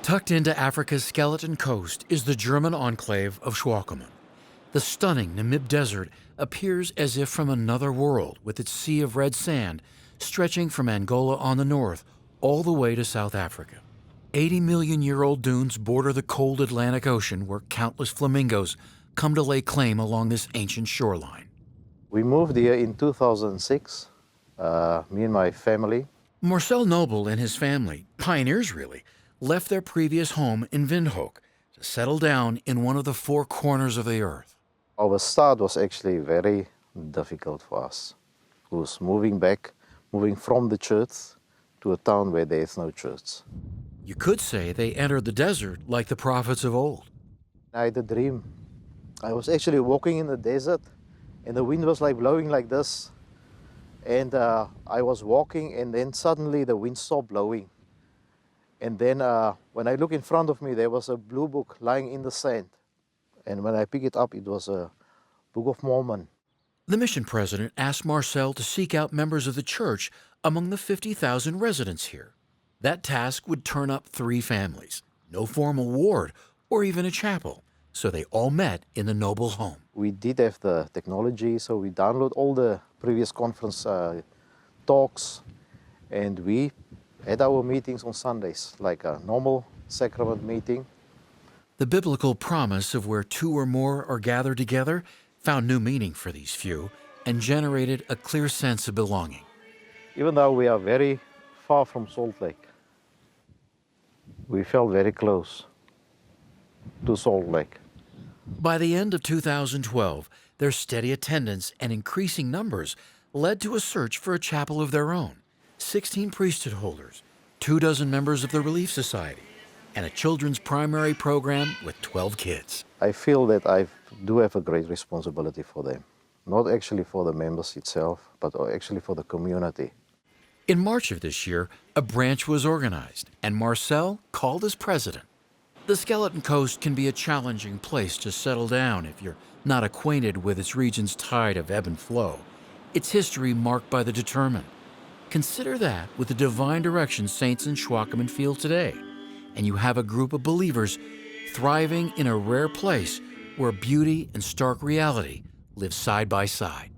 Tucked into Africa's skeleton coast is the German enclave of Swakopmund. The stunning Namib Desert appears as if from another world, with its sea of red sand stretching from Angola on the north all the way to South Africa. 80-million-year-old dunes border the cold Atlantic Ocean, where countless flamingos come to lay claim along this ancient shoreline. We moved here in 2006, me and my family. Marcel Nobel and his family, pioneers really, left their previous home in Windhoek to settle down in one of the four corners of the earth. Our start was actually very difficult for us. It was moving from the church to a town where there is no church. You could say they entered the desert like the prophets of old. I had a dream. I was actually walking in the desert and the wind was like blowing like this. And I was walking and then suddenly the wind stopped blowing. And then when I look in front of me, there was a blue book lying in the sand. And when I picked it up, it was a Book of Mormon. The mission president asked Marcel to seek out members of the church among the 50,000 residents here. That task would turn up 3 families, no formal ward or even a chapel, so they all met in the Nobel home. We did have the technology, so we download all the previous conference talks, and we had our meetings on Sundays, like a normal sacrament meeting. The biblical promise of where 2 or more are gathered together found new meaning for these few and generated a clear sense of belonging. Even though we are very far from Salt Lake, we felt very close to Salt Lake. By the end of 2012, their steady attendance and increasing numbers led to a search for a chapel of their own, 16 priesthood holders, 24 members of the Relief Society, and a children's primary program with 12 kids. I feel that I do have a great responsibility for them, not actually for the members itself, but actually for the community. In March of this year, a branch was organized, and Marcel called as president. The Skeleton Coast can be a challenging place to settle down if you're not acquainted with its region's tide of ebb and flow, its history marked by the determined. Consider that with the divine direction saints in Swakopmund feel today, and you have a group of believers thriving in a rare place where beauty and stark reality live side by side.